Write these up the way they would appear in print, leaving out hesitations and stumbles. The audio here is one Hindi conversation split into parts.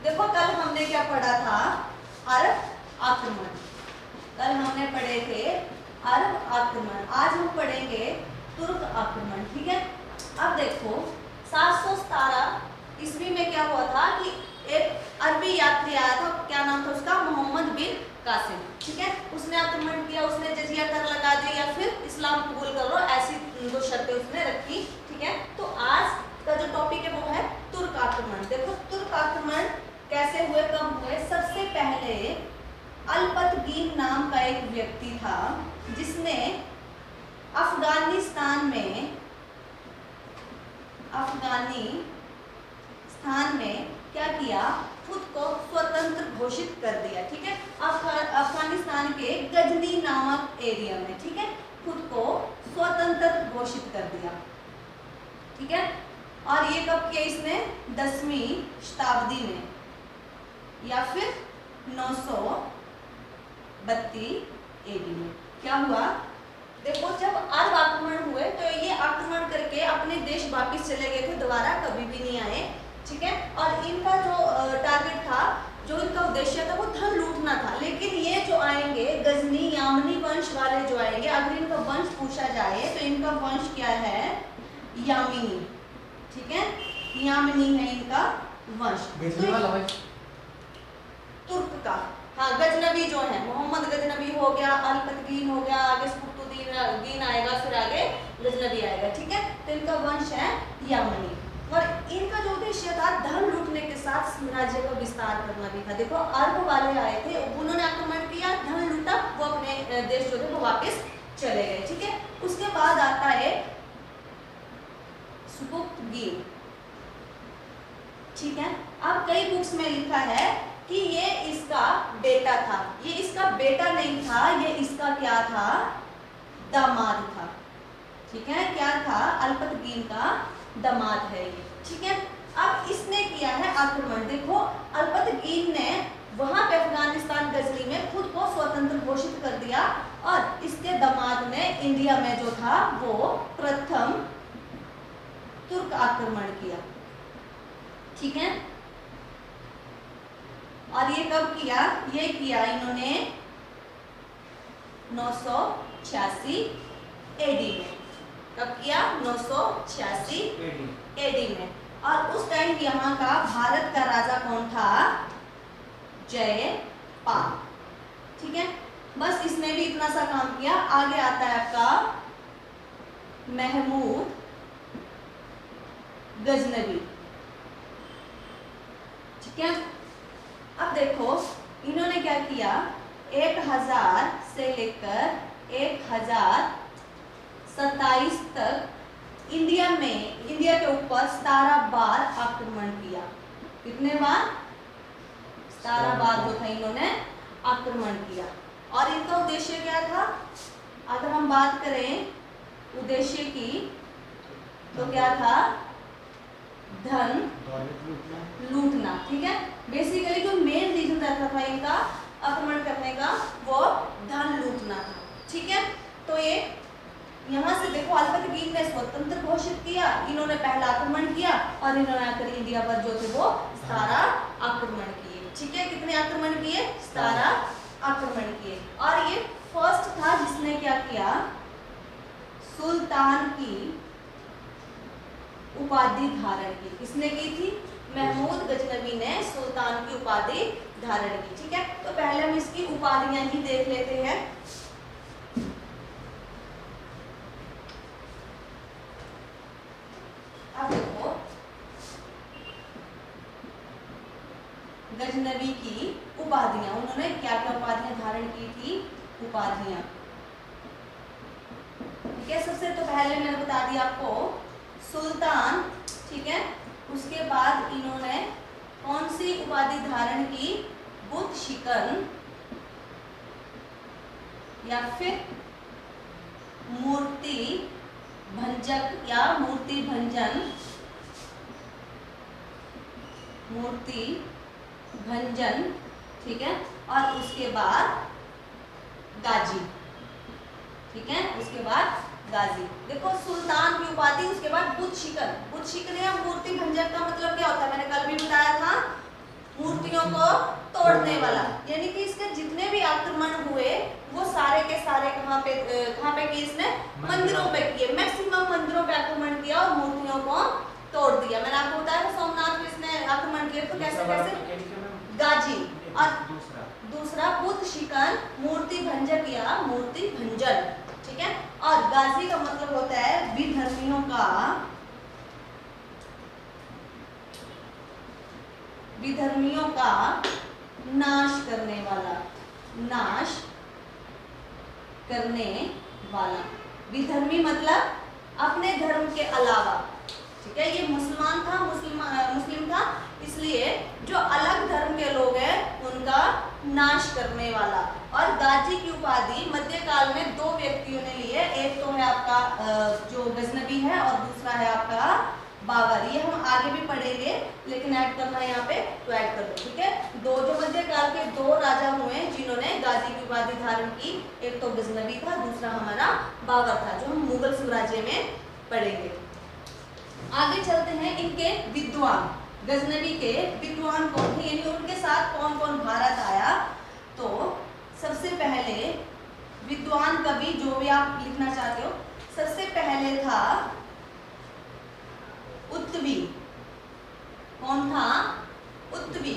देखो कल हमने क्या पढ़ा था, अरब आक्रमण। कल हमने पढ़े थे अरब आक्रमण, आज हम पढ़ेंगे तुर्क आक्रमण। ठीक है, अब देखो 717 ईस्वी में क्या हुआ था कि एक अरबी यात्री आया था, क्या नाम था उसका, मोहम्मद बिन कासिम। ठीक है, उसने आक्रमण किया, उसने जजिया कर लगा दिया या फिर इस्लाम कबूल कर लो, ऐसी दो शर्तें उसने रखी। ठीक है, तो आज का जो टॉपिक है वो है तुर्क आक्रमण। देखो तुर्क आक्रमण कैसे हुए, कब हुए। सबसे पहले अल्पतगीन नाम का एक व्यक्ति था जिसने अफगानिस्तान में क्या किया, खुद को स्वतंत्र घोषित कर दिया। ठीक है, अफगानिस्तान के गजनी नामक एरिया में, ठीक है, खुद को स्वतंत्र घोषित कर दिया। ठीक है, और ये कब किया इसने, 10वीं शताब्दी में या फिर 932 एडी में। क्या हुआ, देखो जब अरब आक्रमण हुए तो ये आक्रमण करके अपने देश वापस चले गए थे, दोबारा कभी भी नहीं आए। ठीक है, और इनका जो टारगेट था, जो इनका उद्देश्य था वो धन लूटना था। लेकिन ये जो आएंगे गजनी यामनी वंश वाले जो आएंगे, अगर इनका वंश पूछा जाए तो इनका वंश क्या है, यामिनी। ठीक है, यामिनी है इनका वंश, तुर्क का। हाँ, गजनबी जो है, मोहम्मद गजनबी हो गया, अल्पतगीन हो गया, आगे सपुतुद्दीन आएगा, फिर आगे गजनबी आएगा। ठीक है, तो इनका वंश है यामनी, और इनका जो उद्देश्य था धन लूटने के साथ साम्राज्य का विस्तार करना भी था। देखो अरब वाले आए थे, उन्होंने आक्रमण किया, धन लूटा, वो अपने देश जो थे वो वापस चले गए। ठीक है, उसके बाद आता है सपुतुद्दीन। ठीक है, अब कई बुक्स में लिखा है कि ये इसका बेटा था, ये इसका बेटा नहीं था, ये इसका क्या था, दामाद था। ठीक है, क्या था, अल्पतगीन का दामाद है ये। ठीक है, अब इसने किया है आक्रमण। देखो अल्पतगीन ने वहां पे अफगानिस्तान गजनी में खुद को स्वतंत्र घोषित कर दिया, और इसके दामाद ने इंडिया में जो था वो प्रथम तुर्क आक्रमण किया। ठीक है, और ये कब किया, ये किया इन्होंने 986 एडी में। कब किया, 986 एडी में। और उस टाइम यहाँ का भारत का राजा कौन था, जयपाल। ठीक है, बस इसने भी इतना सा काम किया। आगे आता है आपका महमूद गजनवी। ठीक है, अब देखो इन्होंने क्या किया, 1000 से लेकर 1027 तक इंडिया के ऊपर 17 बार आक्रमण किया। कितने बार, 17 बार जो था इन्होंने आक्रमण किया। और इनका उद्देश्य क्या था, अगर हम बात करें उद्देश्य की तो क्या था, धन लूटना। ठीक है, बेसिकली जो मेन रीजन रहता था इनका आक्रमण करने का वो धन लूटना था। ठीक है, तो ये यहाँ से देखो अल्पतगीन ने स्वतंत्र घोषित किया, इन्होंने पहला आक्रमण किया, और इन्होंने आकर इंडिया पर जो थे वो 17 आक्रमण किए। ठीक है, कितने आक्रमण किए, 17 आक्रमण किए। और ये फर्स्ट था जिसने क्या किया, सुल्तान की उपाधि धारण की। किसने की थी, महमूद गजनवी ने सुल्तान की उपाधि धारण की। ठीक है, तो पहले हम इसकी उपाधियां ही देख लेते हैं। अब देखो गजनवी की उपाधियां, उन्होंने क्या क्या उपाधियां धारण की थी, उपाधियां। ठीक है, सबसे तो पहले मैंने बता दिया आपको सुल्तान। ठीक है, उसके बाद इन्होंने कौन सी उपाधि धारण की, बुद्ध शिकन या फिर मूर्ति भंजक या मूर्ति भंजन, मूर्ति भंजन। ठीक है, और उसके बाद गाजी। ठीक है, उसके बाद गाजी। देखो सुल्तान की उपाधि, उसके बाद बुद्ध शिकन। बुद्ध शिकन या मूर्ति भंजक का मतलब क्या होता है, मैंने कल भी बताया था। मूर्तियों को तोड़ने वाला, यानी कि इसके जितने भी आक्रमण हुए वो सारे के सारे कहाँ पे किए इसने? मंदिरों पे किए। मैक्सिमम मंदिरों पे आक्रमण किया और मूर्तियों को तोड़ दिया। मैंने आपको बताया सोमनाथ पे इसने आक्रमण किया, तो कैसे कैसे? गाजी। और दूसरा बुद्ध शिकन मूर्ति भंजक या मूर्ति भंजन, ठीक है। और गाजी का मतलब होता है विधर्मियों का नाश करने वाला। विधर्मी मतलब अपने धर्म के अलावा, ठीक है। ये मुस्लिम था, इसलिए जो अलग धर्म के लोग हैं उनका नाश करने वाला। और गाजी की उपाधि मध्यकाल में दो व्यक्तियों ने लिए, एक तो है आपका जो गजनवी है और दूसरा है आपका बाबर। ये हम आगे भी पढ़ेंगे, लेकिन ऐड करना है यहाँ पे तो ऐड कर दो, ठीक है। दो जो मध्यकाल के दो राजा हुए जिन्होंने गाजी की उपाधि धारण की, एक तो गजनवी था, दूसरा हमारा बाबर था, जो हम मुगल साम्राज्य में पढ़ेंगे। आगे चलते हैं इनके विद्वान। गजनवी के विद्वान कौन थे, यानी उनके साथ कौन कौन भारत आया? तो सबसे पहले विद्वान कवि जो भी आप लिखना चाहते हो, सबसे पहले था उत्तवी। कौन था? उत्तवी।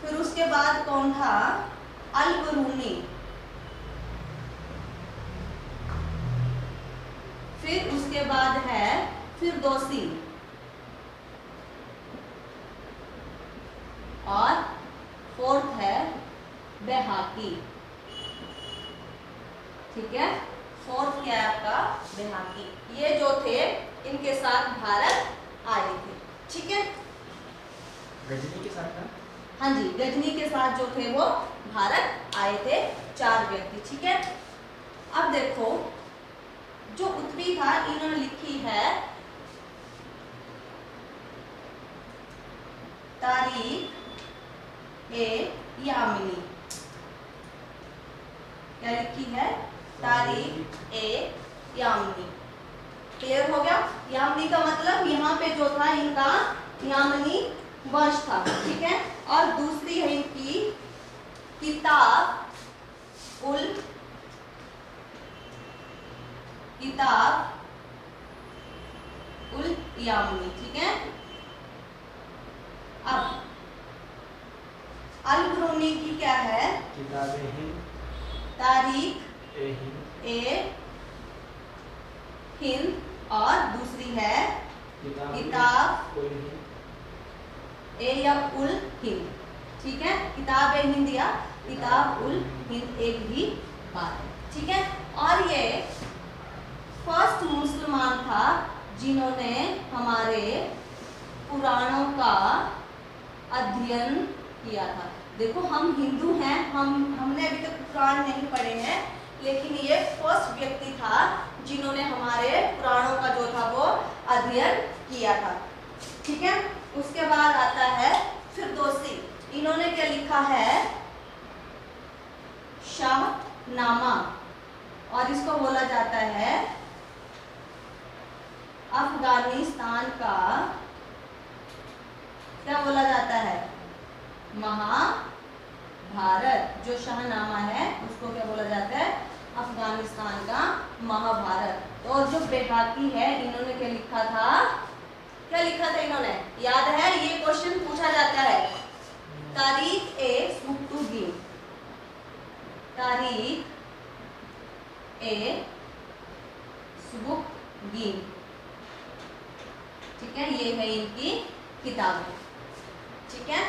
फिर उसके बाद कौन था? अल-बरूनी। फिर उसके बाद है फिरदौसी और फोर्थ है बैहाकी, ठीक है। फोर्थ क्या है आपका? बैहाकी। ये जो थे इनके साथ भारत आए थे, ठीक है। गजनी के साथ था? हाँ जी, गजनी के साथ जो थे वो भारत आए थे, 4 व्यक्ति, ठीक है। अब देखो जो उत्तरी था इन्होंने लिखी है तारीख ए यामिनी। क्या लिखी है? तारीख ए यामिनी। क्लियर हो गया? यामिनी का मतलब यहाँ पे जो था इनका यामिनी वंश था, ठीक है। और दूसरी है इनकी किताब उल यामिनी, ठीक है। अब अल-बरूनी की क्या है? तारीख ए हिंद और दूसरी है किताब ए या उल हिंद, ठीक है। किताब ए हिंद या किताब उल हिंद एक ही बात है, ठीक है। और ये फर्स्ट मुसलमान था जिन्होंने हमारे पुराणों का अध्ययन किया था। देखो हम हिंदू हैं, हमने अभी तक पुराण नहीं पढ़े हैं, लेकिन ये फर्स्ट व्यक्ति था जिन्होंने हमारे पुराणों का जो था वो अध्ययन किया था, ठीक है। उसके बाद आता है फिरदौसी। इन्होंने क्या लिखा है? शाहनामा, और इसको बोला जाता है अफगानिस्तान का, क्या बोला जाता है? महाभारत। जो शाहनामा है उसको क्या बोला जाता है? अफगानिस्तान का महाभारत। और जो बैहाकी है इन्होंने क्या लिखा था? क्या लिखा था इन्होंने? याद है? ये क्वेश्चन पूछा जाता है। तारीख ए सुबुक्तुगी, तारीख ए सुबुक्तुगी, ठीक है। ये है इनकी किताबें, ठीक है।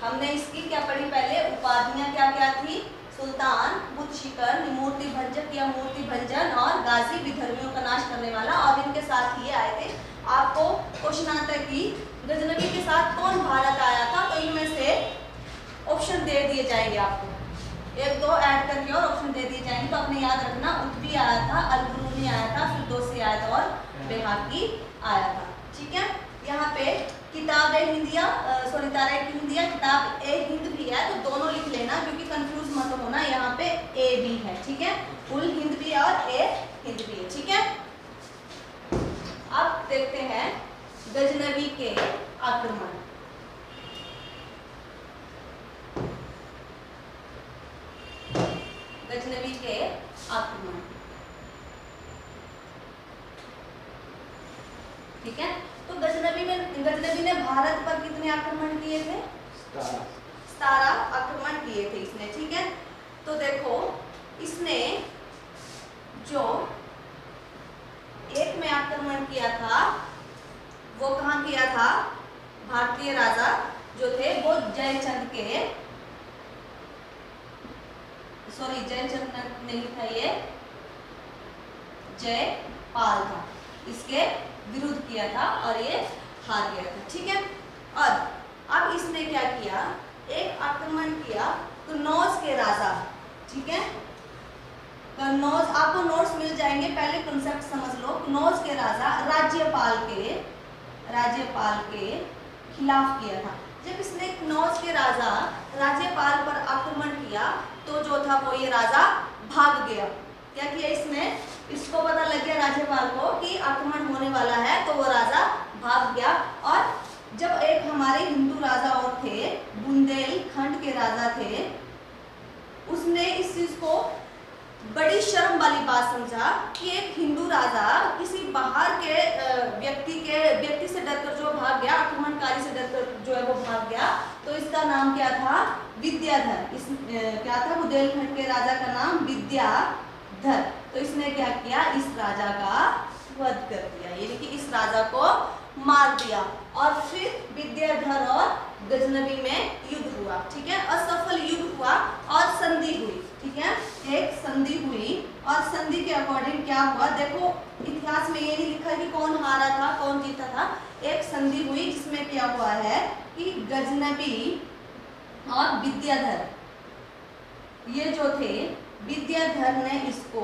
हमने इसकी क्या पढ़ी पहले? उपाधियां क्या क्या थी? सुल्तान, बुद्ध शिकन, मूर्ति भंजक या मूर्ति भंजन और गाजी विधर्मियों का नाश करने वाला, और इनके साथ ये आए थे। आपको क्वेश्चन आता है कि गजनवी के साथ कौन भारत आया था, तो इनमें से ऑप्शन दे दिए जाएंगे आपको, 1-2 ऐड करके और ऑप्शन दे दिए जाएंगे। तो आपने याद रखना, उत्तरी आया था, अल-बरूनी आया था, फिरदौसी आया था और बैहाकी आया था, ठीक है। यहाँ पे किताब ए हिंदिया तारीख हिंदिया किताब ए हिंद भी है, तो दोनों लिख लेना क्योंकि कंफ्यूज मत होना। यहाँ पे ए भी है, ठीक है। उल हिंद भी है और ए हिंद भी है, ठीक है। अब देखते हैं गजनवी के आक्रमण। गजनवी के आक्रमण। ठीक है, तो गजनवी ने भारत पर कितने आक्रमण किए थे? 17 आक्रमण किए थे इसने। ठीक है, तो देखो इसने जो एक में आक्रमण किया था वो कहाँ किया था? भारतीय राजा जो थे वो जयचंद नहीं था, ये जयपाल था, इसके विरुद्ध किया था और ये हार गया था। ठीक है, और अब इसने क्या किया? एक आक्रमण किया कन्नौज के राजा। ठीक है, कन्नौज, आपको नोट्स मिल जाएंगे, पहले कॉन्सेप्ट समझ लो। कन्नौज के राजा राज्यपाल के खिलाफ किया था। जब इसने कन्नौज के राजा राज्यपाल पर आक्रमण किया तो जो था वो ये राजा भाग गया। क्या किया इसने? इसको पता लग गया राज्यपाल को कि आक्रमण होने वाला है, तो वो राजा भाग गया। और जब एक हमारे हिंदू राजा और थे, बुंदेलखंड के राजा थे, उसने इस चीज को बड़ी शर्म वाली बात समझा कि एक हिंदू राजा किसी बाहर के व्यक्ति से डरकर जो भाग गया, आक्रमणकारी से डरकर जो है वो भाग गया, तो इसका नाम क्या था? विद्याधर। क्या था? बुंदेलखंड के राजा का नाम विद्याधर। तो इसने क्या किया? इस राजा का वध कर दिया, यानी कि इस राजा को मार दिया। और फिर विद्याधर और गजनवी में युद्ध हुआ। ठीक है, असफल युद्ध हुआ और संधि हुई। ठीक है, एक संधि हुई और संधि के अकॉर्डिंग क्या हुआ? देखो इतिहास में ये नहीं लिखा कि कौन हारा था कौन जीता था। एक संधि हुई जिसमें क्या हुआ है कि गजनवी और विद्याधर, ये जो थे, विद्याधर ने इसको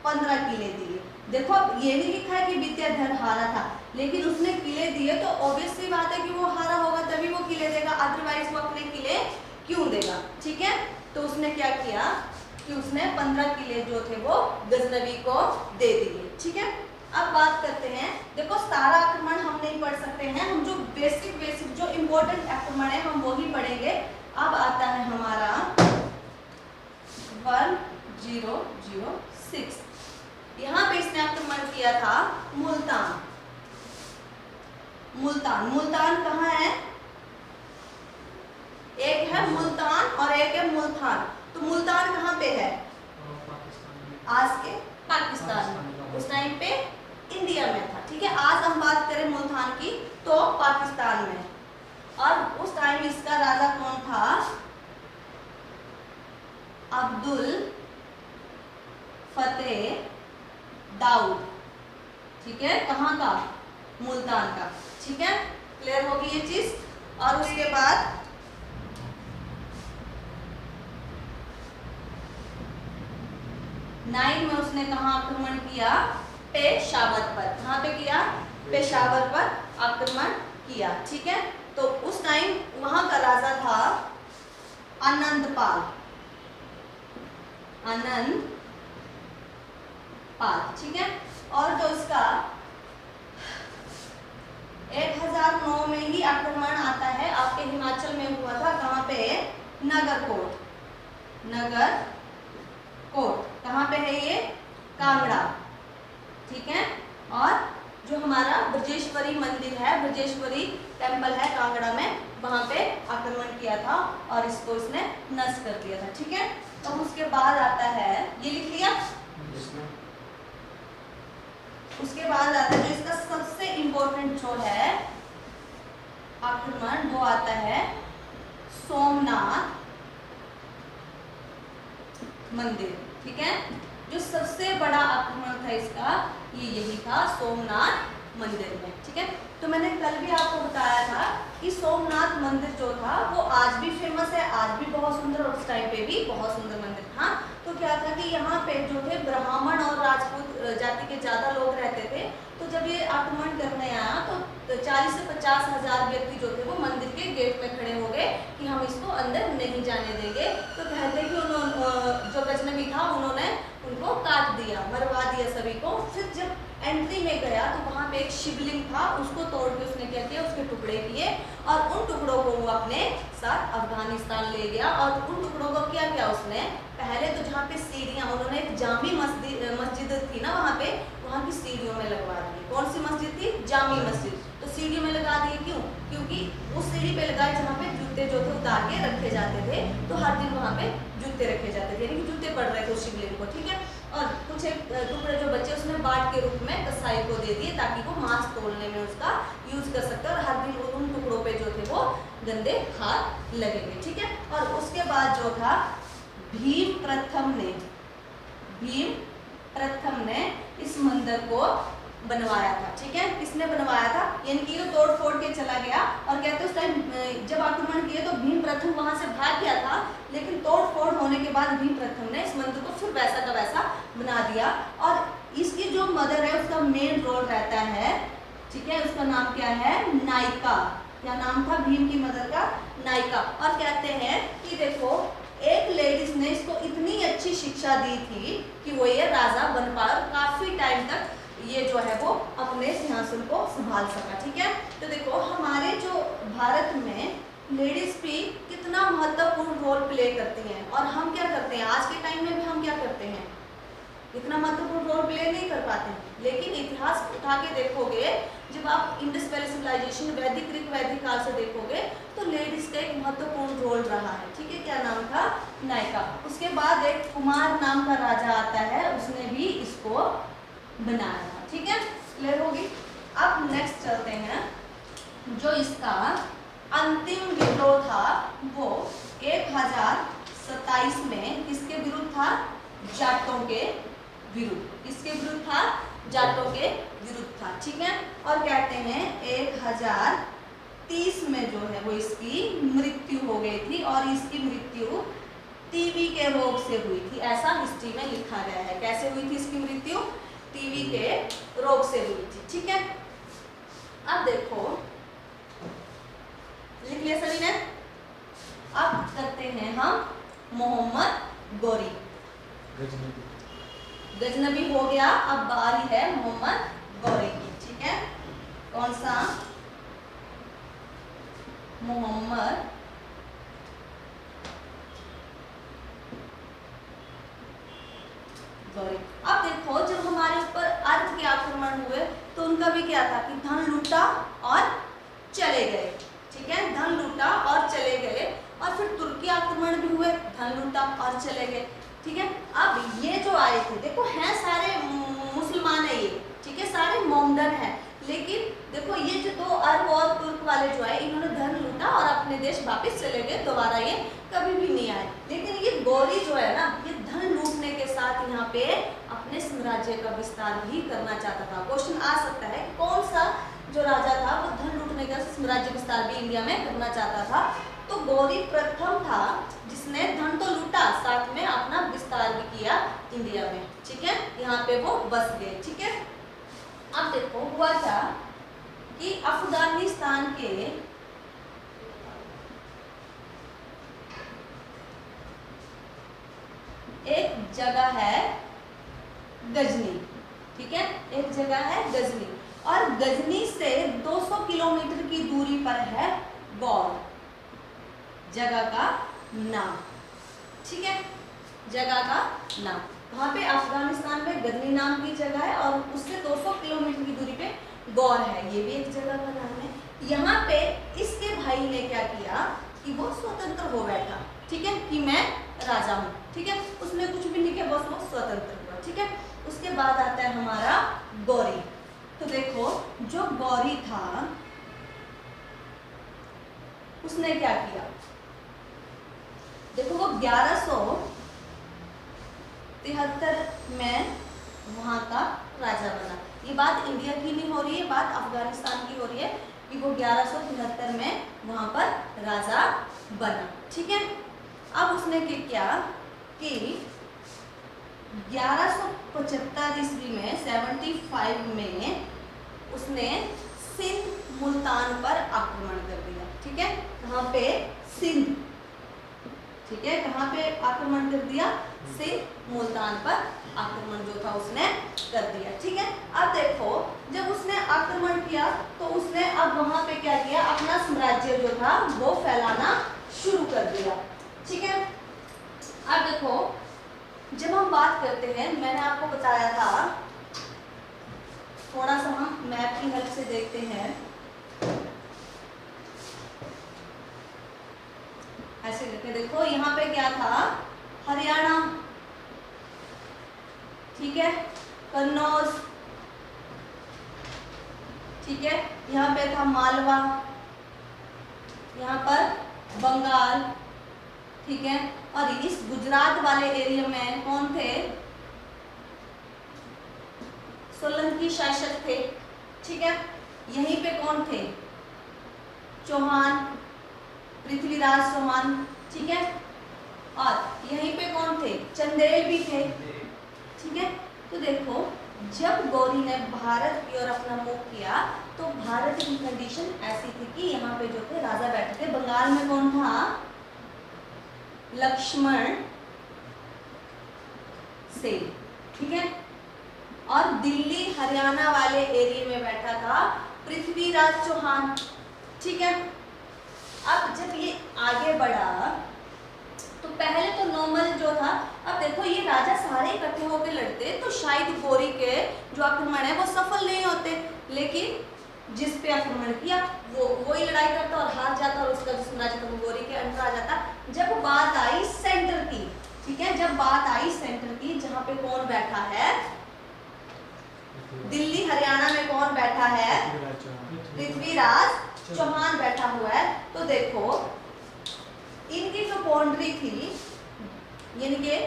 15 किले दिए। देखो अब ये नहीं लिखा है कि विद्याधर हारा था, लेकिन उसने किले दिए तो ऑब्वियस सी बात है कि वो हारा होगा तभी वो किले देगा, अदरवाइज वो अपने किले क्यों देगा। ठीक है, तो उसने क्या किया कि उसने 15 किले जो थे वो गजनवी को दे दिए। ठीक है, अब बात करते हैं। देखो 17 आक्रमण हम नहीं पढ़ सकते हैं, हम जो बेसिक जो इम्पोर्टेंट आक्रमण है हम वो ही पढ़ेंगे। अब आता है हमारा 1006। यहाँ पे इसने आक्रमण किया था मुल्तान। मुल्तान कहाँ है? एक है मुल्तान और एक है मुल्तान। तो मुल्तान कहाँ पे है? आज के पाकिस्तान में। उस टाइम पे इंडिया में था। ठीक है, आज हम बात करें मुल्तान की तो पाकिस्तान में। और उस टाइम इसका राजा कौन था? अब्दुल फतेह दाऊद। ठीक है, कहाँ का? मुल्तान का। ठीक है, क्लियर होगी ये चीज। और उसके बाद 9 में उसने कहाँ आक्रमण किया? पेशावर पर। कहाँ पे किया? पेशावर पर आक्रमण किया। ठीक है, तो उस टाइम वहां का राजा था आनंदपाल। ठीक है, और जो इसका 1009 में ही आक्रमण आता है, आपके हिमाचल में हुआ था। कहाँ पे? नगरकोट। कहाँ पे है ये? कांगड़ा। ठीक है, और जो हमारा ब्रजेश्वरी मंदिर है, ब्रजेश्वरी टेम्पल है कांगड़ा में, वहां पे आक्रमण किया था और इसको इसने नष्ट कर दिया था। ठीक है, तो उसके बाद आता है, ये लिख लिया। उसके बाद आता है जो इसका सबसे इंपॉर्टेंट जो है आक्रमण, वो आता है सोमनाथ मंदिर। ठीक है, जो सबसे बड़ा आक्रमण था इसका ये यही था, सोमनाथ मंदिर में। ठीक है, तो मैंने कल भी आपको बताया था कि सोमनाथ मंदिर जो था वो आज भी फेमस है, आज भी बहुत सुंदर, और उस टाइम पे भी बहुत सुंदर मंदिर था। तो क्या था कि यहाँ पे जो थे ब्राह्मण और राजपूत जाति के ज्यादा लोग रहते थे। तो जब ये आक्रमण करने आया तो 40 से 50 हजार व्यक्ति जो थे वो मंदिर के गेट में खड़े हो गए कि हम इसको अंदर नहीं जाने देंगे। तो कहते कि उन्होंने, जो गजनवी था, उन्होंने उनको काट दिया, मरवा दिया सभी को। फिर जब एंट्री में गया तो वहां पे एक शिवलिंग था, उसको तोड़ के उसने क्या किया, उसके टुकड़े किए और उन टुकड़ों को वो अपने साथ अफगानिस्तान ले गया। और उन टुकड़ों को क्या किया उसने, पहले तो जहाँ पे सीढ़ियाँ, उन्होंने एक जामी मस्जिद थी ना वहाँ पे, वहाँ की सीढ़ियों में लगवा दी। कौन सी मस्जिद थी? जामी मस्जिद। तो सीढ़ियों में लगा दिए, क्यों? क्योंकि उस सीढ़ी पे लगाए जहाँ पे जूते जो थे उतार के रखे जाते थे, तो हर दिन वहाँ पे जूते रखे जाते थे, यानी कि जूते पड़ रहे थे उस शिवलिंग को, ठीक है। और कुछ एक टुकड़े जो बचे उसने बाट के रूप में कसाई को दे दिए ताकि वो मांस तोड़ने में उसका यूज कर सकते, और हर दिन उन टुकड़ों पे जो थे वो गंदे हाथ लगेंगे, ठीक है। और उसके बाद जो था भीम प्रथम ने इस मंदिर को बनवाया था, ठीक है। किसने बनवाया था? यानी कि ये तोड़ फोड़ के चला गया, और कहते हैं उस टाइम जब आक्रमण किए तो भीम प्रथम वहां से भाग गया था, लेकिन तोड़ फोड़ होने के बाद भीम प्रथम ने इस मंदिर को फिर वैसा का वैसा बना दिया। और इसकी जो मदर है उसका मेन रोल रहता है, ठीक है, उसका नाम क्या है? नायिका। क्या नाम था भीम की मदर का? नायिका। और कहते हैं कि देखो एक लेडीज ने इसको इतनी अच्छी शिक्षा दी थी कि वो ये राजा बन पाया, और काफी टाइम तक ये जो है वो अपने सिंहासन को संभाल सका, ठीक है। तो देखो हमारे जो भारत में लेडीज भी कितना महत्वपूर्ण रोल प्ले करती हैं, और हम क्या करते हैं आज के टाइम में भी हम क्या करते हैं, इतना महत्वपूर्ण रोल प्ले नहीं कर पाते हैं। लेकिन इतिहास उठा के देखोगे, जब आप इंडस वैली सिविलाइजेशन वैदिक काल से देखोगे तो लेडीज का एक महत्वपूर्ण रोल रहा है, ठीक है। क्या नाम था? नायिका। उसके बाद एक कुमार नाम का राजा आता है, उसने भी इसको बनाया था, ठीक है। क्लियर होगी? अब नेक्स्ट चलते हैं, जो इसका अंतिम विद्रोह था वो 1027 में किसके विरुद्ध था? जाटों के विरुद्ध। किसके विरुद्ध था? जाटों के विरुद्ध था, ठीक है। और कहते हैं 1030 में जो है वो इसकी मृत्यु हो गई थी, और इसकी मृत्यु टीबी के रोग से हुई थी, ऐसा हिस्ट्री में लिखा गया है। कैसे हुई थी इसकी मृत्यु? टीबी के रोग से हुई थी, ठीक है। अब देखो लिख लिया सभी ने? अब करते हैं हम मोहम्मद गौरी। गजनबी हो गया, अब बारी है मोहम्मद गौरी की, ठीक है। कौन सा? मोहम्मद गौरी। अब देखो जब हमारे ऊपर अर्थ के आक्रमण हुए तो उनका भी क्या था कि धन लूटा और चले गए, ठीक है। धन लूटा और चले गए, और फिर तुर्की आक्रमण भी हुए, धन लूटा और चले गए, ठीक है। अब ये जो आए थे देखो हैं सारे मुसलमान है ये, ठीक है, सारे मोमडन है, लेकिन देखो ये जो दो अरब और तुर्क वाले जो आए इन्होंने धन लूटा और अपने देश वापस चले गए, दोबारा ये कभी भी नहीं आए। लेकिन ये गौरी जो है ना, ये धन लूटने के साथ यहाँ पे अपने साम्राज्य का विस्तार भी करना चाहता था। क्वेश्चन आ सकता है कौन सा जो राजा था वो धन लूटने का साम्राज्य विस्तार भी इंडिया में करना चाहता था? तो गौरी प्रथम था जिसने धन तो लूटा, साथ में अपना विस्तार भी किया इंडिया में, ठीक है। यहाँ पे वो बस गए, ठीक है। अब देखो हुआ क्या कि अफगानिस्तान के एक जगह है गजनी, ठीक है, एक जगह है गजनी, और गजनी से 200 किलोमीटर की दूरी पर है गौर, जगह का नाम, ठीक है, जगह का नाम। वहाँ पे अफगानिस्तान में गजनी नाम की जगह है, और उससे 200 किलोमीटर की दूरी पे गौर है, ये भी एक जगह का नाम है। यहाँ पे इसके भाई ने क्या किया कि वो स्वतंत्र हो बैठा, ठीक है, कि मैं राजा हूँ, ठीक है, उसने कुछ भी नहीं किया, बस वो स्वतंत्र हुआ, ठीक है। उसके बाद आता है हमारा गौरी। तो देखो जो गौरी था उसने क्या किया, देखो वो 1173 में वहां का राजा बना। ये बात इंडिया की नहीं हो रही है, बात अफगानिस्तान की हो रही है कि वो 1173 में वहां पर राजा बना, ठीक है। अब उसने क्या कि 1175 ईस्वी में 75 में उसने सिंध मुल्तान पर आक्रमण कर दिया, ठीक है। कहाँ पे? सिंध, ठीक है, कहाँ पे आक्रमण कर दिया? सिंध मुल्तान पर आक्रमण जो था उसने कर दिया, ठीक है। अब देखो जब उसने आक्रमण किया तो उसने अब वहां पे क्या किया, राज्य जो था वो फैलाना शुरू कर दिया। ठीक है, अब देखो जब हम बात करते हैं, मैंने आपको बताया था, थोड़ा सा हम मैप की हेल्प से देखते हैं, ऐसे करके देखो, यहाँ पे क्या था, हरियाणा, ठीक है, कन्नौज, ठीक है, यहाँ पे था मालवा, यहाँ पर बंगाल, ठीक है, और इस गुजरात वाले एरिया में कौन थे, सोलंकी शासक थे। ठीक है, यहीं पे कौन थे, चौहान, पृथ्वीराज चौहान। ठीक है, और यहीं पे कौन थे, चंदेल भी थे। ठीक है, तो देखो जब गौरी ने भारत की ओर अपना मुख किया तो भारत की कंडीशन ऐसी थी कि यहाँ पे जो थे राजा बैठे थे। बंगाल में कौन था, लक्ष्मण सेन। ठीक है, और दिल्ली हरियाणा वाले एरिया में बैठा था पृथ्वीराज चौहान। ठीक है, अब जब ये आगे बढ़ा तो पहले तो नॉर्मल जो था, अब देखो ये राजा सारे इकट्ठे होकर लड़ते तो शायद गौरी के जो आक्रमण है वो सफल नहीं होते, लेकिन जिस पे आक्रमण किया वो ही लड़ाई करता और हार जाता और उसका जो साम्राज्य था वो गौरी के अंडर आ जाता। जब बात आई सेंटर की, ठीक है, जब बात आई सेंटर की, जहाँ पे कौन बैठा है, दिल्ली हरियाणा में कौन बैठा है, पृथ्वीराज चौहान बैठा हुआ है। तो देखो इनकी जो बाउंड्री थी, यानी कि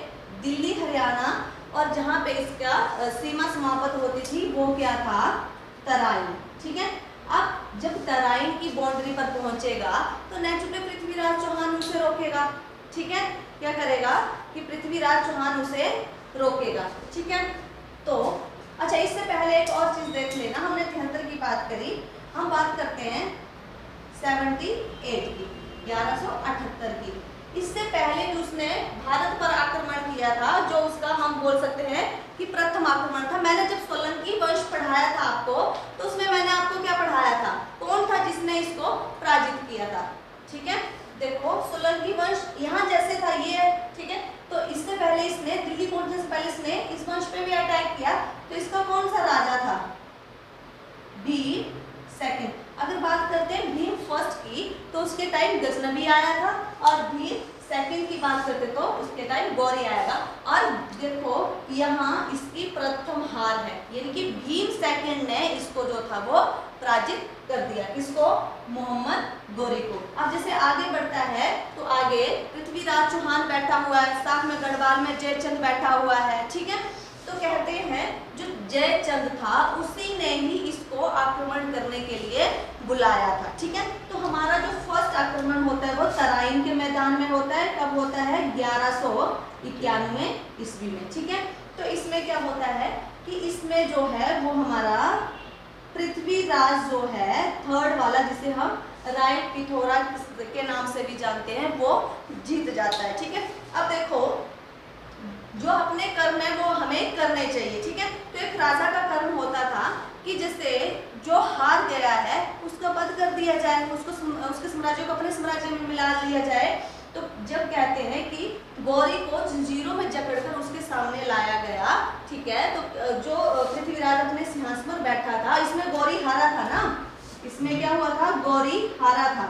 दिल्ली हरियाणा, और जहां पे इसका सीमा समाप्त होती थी वो क्या था, तराइन। ठीक है, अब जब तराइन की बाउंड्री पर पहुंचेगा तो नेचुरली पृथ्वीराज चौहान उसे रोकेगा। ठीक है, क्या करेगा कि पृथ्वीराज चौहान उसे रोकेगा। ठीक है, तो अच्छा इससे पहले एक और चीज देख लेना, हमने 73 की बात करी, हम बात करते हैं 78 की, 1178 की। इससे पहले जो उसने भारत पर आक्रमण किया था, जो उसका हम बोल सकते हैं कि प्रथम आक्रमण था। मैंने जब सोलंकी वंश पढ़ाया था आपको, तो उसमें मैंने आपको क्या पढ़ाया था, कौन था जिसने इसको पराजित किया था। ठीक है, देखो सोलंकी वंश यहाँ जैसे था ये, ठीक है, तो इससे पहले इसने दिल्ली पहुंचने से पहले इसने इस वंश पे भी अटैक किया। तो इसका कौन सा राजा था, भीम सेकंड। अगर बात करते हैं भीम फर्स्ट की, तो उसके टाइम गजनबी आया था, और भीम सेकंड की बात करते तो उसके टाइम गौरी आएगा। और देखो यहाँ इसकी प्रथम हार है, यानी कि भीम सेकंड ने इसको जो था वो पराजित कर दिया, किसको, मोहम्मद गौरी को। अब जैसे आगे बढ़ता है तो आगे पृथ्वीराज चौहान बैठा हुआ है, साथ में गढ़वाल में जयचंद बैठा हुआ है। ठीक है, तो कहते हैं जो जयचंद था उसी ने ही इसको आक्रमण करने के लिए बुलाया था। ठीक है, तो हमारा जो फर्स्ट आक्रमण होता है वो तराइन के मैदान में होता है। कब होता है, 1191 ईस्वी में। ठीक है, तो इसमें क्या होता है कि इसमें जो है वो हमारा पृथ्वीराज जो है थर्ड वाला, जिसे हम राइट पिथौरा के नाम से भी जानते हैं, वो जीत जाता है। ठीक है, अब देखो जो अपने कर्म है वो हमें करने चाहिए। ठीक है, तो एक राजा का कर्म होता था कि जैसे जो हार गया है उसका वध कर दिया जाए, उसको उसके साम्राज्य को अपने साम्राज्य में मिला लिया जाए। तो जब कहते हैं कि गौरी को जंजीरों में जकड़कर उसके सामने लाया गया, ठीक है, तो जो पृथ्वीराज अपने सिंहासन पर बैठा था, इसमें गौरी हारा था ना, इसमें क्या हुआ था, गौरी हारा था।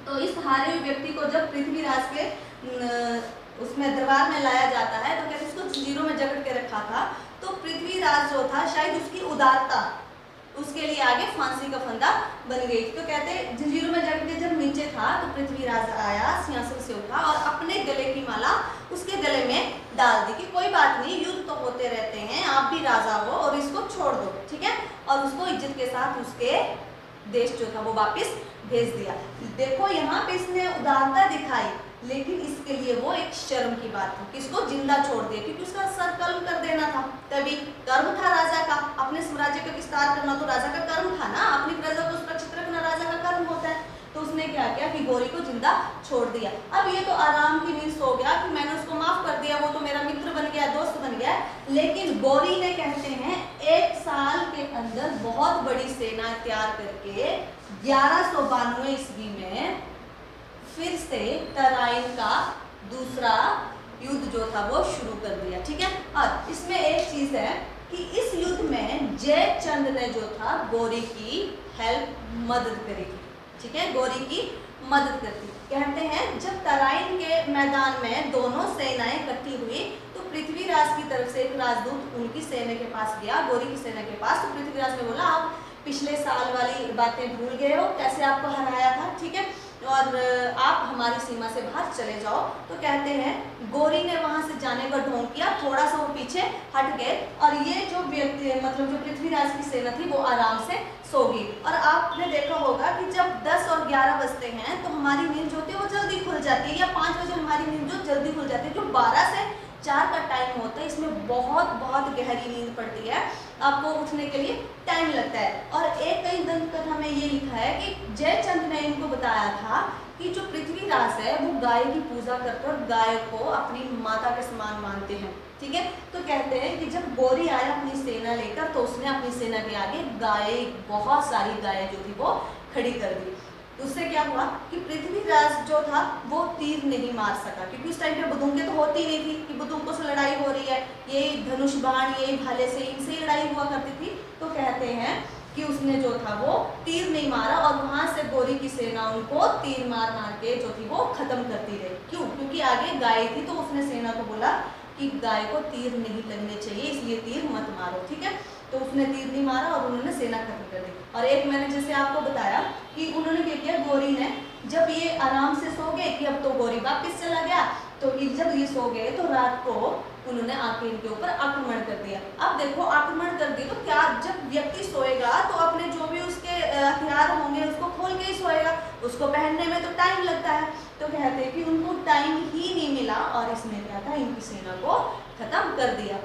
तो इस हारे हुए व्यक्ति को जब पृथ्वीराज के उसमें दरबार में लाया जाता है तो कहते उसको जंजीरों में जकड़ के रखा था। तो पृथ्वीराज जो था शायद उसकी उदारता उसके लिए आगे फांसी का फंदा बन गई। तो कहते जंजीरों में जकड़ के जब नीचे था तो पृथ्वीराज आया, सिंहासन से उठा और अपने गले की माला उसके गले में डाल दी कि कोई बात नहीं, युद्ध तो होते रहते हैं, आप भी राजा हो और इसको छोड़ दो। ठीक है, और उसको इज्जत के साथ उसके देश जो था वो वापस भेज दिया। देखो यहाँ पे इसने उदारता दिखाई, लेकिन इसके लिए वो एक शर्म की बात थी, किसको जिंदा छोड़ दिया, क्योंकि उसका सर कलम कर देना था। तभी कर्म था राजा का, अपने साम्राज्य का विस्तार करना तो राजा का कर्म था ना, अपनी प्रजा को सुरक्षित रखना राजा का कर्म होता है। तो उसने क्या किया कि गौरी को जिंदा छोड़ दिया। अब ये तो आराम की नींद सो गया कि मैंने उसको माफ कर दिया, वो तो मेरा मित्र बन गया, दोस्त बन गया। लेकिन गौरी ने कहते हैं 1 साल के अंदर बहुत बड़ी सेना तैयार करके 1192 ईस्वी में फिर से तराइन का दूसरा युद्ध जो था वो शुरू कर दिया। ठीक है, और इसमें एक चीज है कि इस युद्ध में जयचंद ने जो था गौरी की मदद करी थी। ठीक है, गौरी की मदद करती। कहते हैं जब तराइन के मैदान में दोनों सेनाएं इकट्ठी हुई तो पृथ्वीराज की तरफ से एक राजदूत उनकी सेना के पास गया, गौरी की सेना के पास। तो पृथ्वीराज ने बोला आप पिछले साल वाली बातें भूल गए हो, कैसे आपको हराया था, ठीक है, और आप हमारी सीमा से बाहर चले जाओ। तो कहते हैं गौरी ने वहां से जाने का ढोंग किया, थोड़ा सा वो पीछे हट गए और ये जो व्यक्ति मतलब जो पृथ्वीराज की सेना थी वो आराम से सो गई। और आपने देखा होगा कि जब 10 और 11 बजते हैं तो हमारी नींद जो होती है वो जल्दी खुल जाती है, या 5 बजे हमारी नींद जो जल्दी खुल जाती है। जो 12 से 4 का टाइम होता है इसमें बहुत गहरी नींद पड़ती है, आपको उठने के लिए टाइम लगता है। और एक कई दंत कथा में ये लिखा है कि जयचंद ने इनको बताया था कि जो पृथ्वीराज है वो गाय की पूजा करते और गाय को अपनी माता के समान मानते हैं। ठीक है, तो कहते हैं कि जब गौरी आया अपनी सेना लेकर तो उसने अपनी सेना के आगे गाय, बहुत सारी गायें जो थी वो खड़ी कर दी। तो उससे क्या हुआ कि पृथ्वीराज जो था वो तीर नहीं मार सका, क्योंकि उस टाइम पे बंदूकें तो होती नहीं थी कि बंदूकों से लड़ाई हो रही है, यही धनुष बाण, यही भाले से, इनसे लड़ाई हुआ करती थी। तो कहते हैं कि उसने जो था वो तीर नहीं मारा और वहां से गौरी की सेना उनको तीर मार के जो थी वो खत्म करती रही। क्यों? क्योंकि आगे गाय थी, तो उसने सेना को बोला कि गाय को तीर नहीं लगने चाहिए, इसलिए तीर मत मारो। ठीक है, तो उसने तीर नहीं मारा और उन्होंने सेना खत्म कर दी। और एक मैंने जैसे आपको बताया कि उन्होंने क्या किया, गौरी ने जब ये आराम से सो गए कि अब तो गौरी वापस चला गया, तो जब ये सो गए तो रात को उन्होंने आके इनके ऊपर आक्रमण कर दिया। अब देखो आक्रमण कर दिया तो क्या, जब व्यक्ति सोएगा तो अपने जो भी उसके हथियार होंगे उसको खोल के ही सोएगा, उसको पहनने में तो टाइम लगता है। तो कहते हैं कि उनको टाइम ही नहीं मिला और इसने क्या था, इनकी सेना को खत्म कर दिया।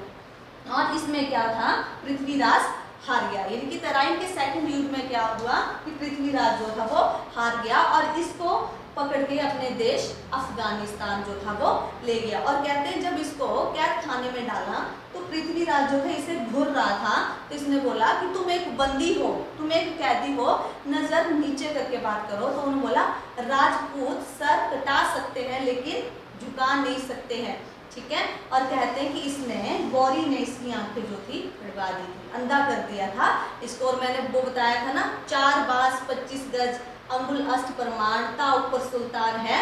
और इसमें क्या था, पृथ्वीराज हार गया। यानी कि तराइन के सेकंड युद्ध में क्या हुआ कि पृथ्वीराज जो था वो हार गया और इसको पकड़ के अपने देश अफगानिस्तान जो था वो ले गया। और कहते हैं जब इसको कैद खाने में डाला तो पृथ्वीराज जो था इसे घूर रहा था, तो इसने बोला कि तुम एक बंदी हो, तुम एक कैदी हो, नजर नीचे करके बात करो। तो उन्होंने बोला राजपूत सर कटा सकते हैं लेकिन झुका नहीं सकते हैं। ठीक है, और कहते हैं कि इसने, गौरी ने इसकी आंखें जो थी फड़वा दी थी, अंधा कर दिया था इसको। और मैंने वो बताया था ना, 4 बांस 25 गज अंगुल अष्ट प्रमाणता ऊपर सुल्तान है,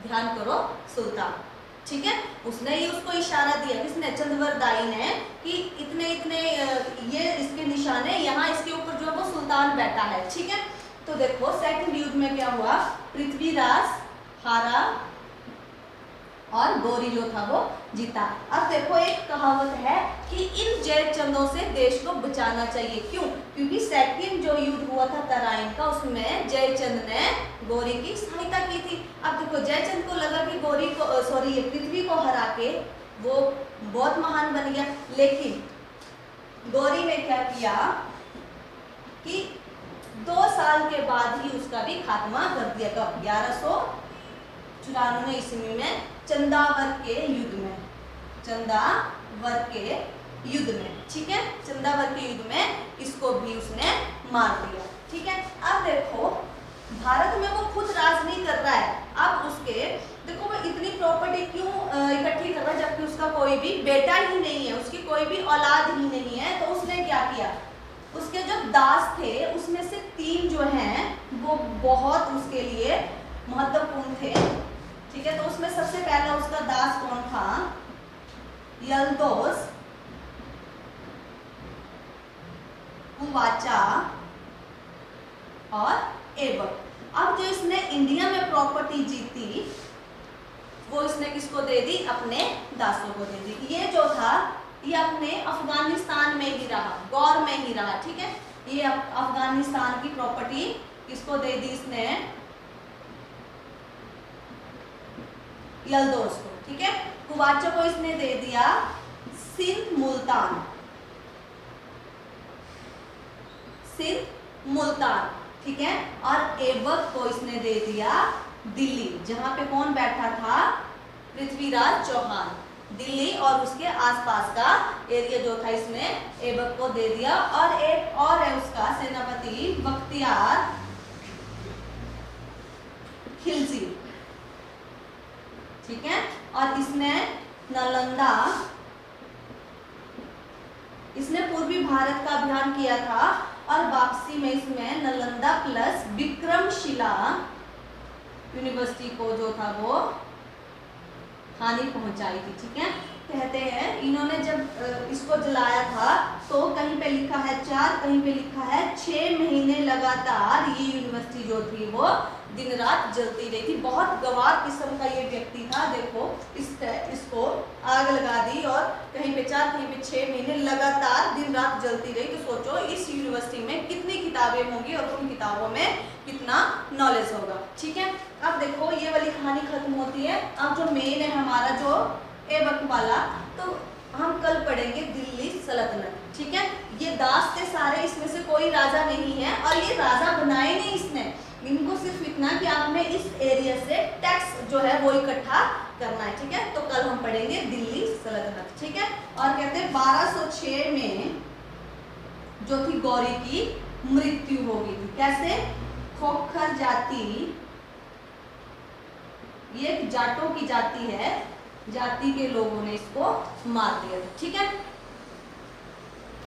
ध्यान करो सुल्तान। ठीक है, उसने ये उसको इशारा दिया, किसने, चंद्रवरदाई ने, कि इतने इतने ये इसके निशान है, यहाँ इसके ऊपर जो है वो सुल्तान बैठा है। ठीक है, तो देखो सेकंड युद्ध में क्या हुआ, पृथ्वीराज हारा और गौरी जो था वो जीता। अब देखो एक कहावत है कि इन जयचंदों से देश को बचाना चाहिए। क्यों? क्योंकि सेकंड जो युद्ध हुआ था तराइन का, उसमें जयचंद ने गौरी की सहायता की थी। अब देखो जयचंद को लगा कि गौरी को पृथ्वी को हरा के वो बहुत महान बन गया, लेकिन गौरी ने क्या किया कि 2 साल के बाद ही उसका भी खात्मा कर दिया। कब? 1194 ईस्वी में चंदावर के युद्ध में, चंदावर के युद्ध में। ठीक है, चंदावर के युद्ध में इसको भी उसने मार दिया। ठीक है, अब देखो भारत में वो खुद राज नहीं कर रहा है, अब उसके देखो वो इतनी प्रॉपर्टी क्यों इकट्ठी कर रहा है, जबकि उसका कोई भी बेटा ही नहीं है, उसकी कोई भी औलाद ही नहीं है। तो उसने क्या किया, उसके जो दास थे उसमें से 3 जो हैं वो बहुत उसके लिए महत्वपूर्ण थे। ठीक है, तो उसमें सबसे पहला उसका दास कौन था, यल्दोस, कुवाचा और ऐबक। अब जो इसने इंडिया में प्रॉपर्टी जीती वो इसने किसको दे दी, अपने दासों को दे दी। ये जो था ये अपने अफगानिस्तान में ही रहा, गौर में ही रहा। ठीक है, ये अफगानिस्तान की प्रॉपर्टी किसको दे दी इसने, यल्दोस को। ठीक है, कुवाचा को इसने दे दिया सिंध मुल्तान, सिंध मुल्तान। ठीक है, और ऐबक को इसने दे दिया दिल्ली, जहां पे कौन बैठा था, पृथ्वीराज चौहान। दिल्ली और उसके आसपास का एरिया जो था इसने ऐबक को दे दिया। और एक और है उसका सेनापति बख्तियार ठीक है। और इसने पूर्वी भारत का अभियान किया था और वापसी में इसमें नालंदा प्लस विक्रमशिला यूनिवर्सिटी को जो था वो हानि पहुंचाई थी। ठीक है, कहते हैं इन्होंने जब इसको जलाया था तो कहीं पे लिखा है 4, कहीं पे लिखा है 6 महीने लगातार ये यूनिवर्सिटी जो थी वो दिन रात जलती रही थी। बहुत गवार किस्म का ये व्यक्ति था। देखो इसको आग लगा दी और कहीं पे 4 कहीं पे 6 महीने लगातार दिन रात जलती रही। तो सोचो इस यूनिवर्सिटी में कितनी किताबें होंगी और उन किताबों में कितना नॉलेज होगा। ठीक है, अब देखो ये वाली कहानी खत्म होती है। अब जो मेन है हमारा जो ऐबक वाला, तो हम कल पढ़ेंगे दिल्ली सल्तनत। ठीक है, ये दास थे सारे, इसमें से कोई राजा नहीं है और ये राजा बनाए नहीं इसने, इनको सिर्फ इतना कि आपने इस एरिया से टैक्स जो है वो इकट्ठा करना है। ठीक है, तो कल हम पढ़ेंगे दिल्ली सल्तनत। ठीक है, और कहते हैं 1206 में जो थी गौरी की मृत्यु हो गई थी। कैसे? खोखर जाति, ये जाटों की जाति है, जाति के लोगों ने इसको मार दिया। ठीक है।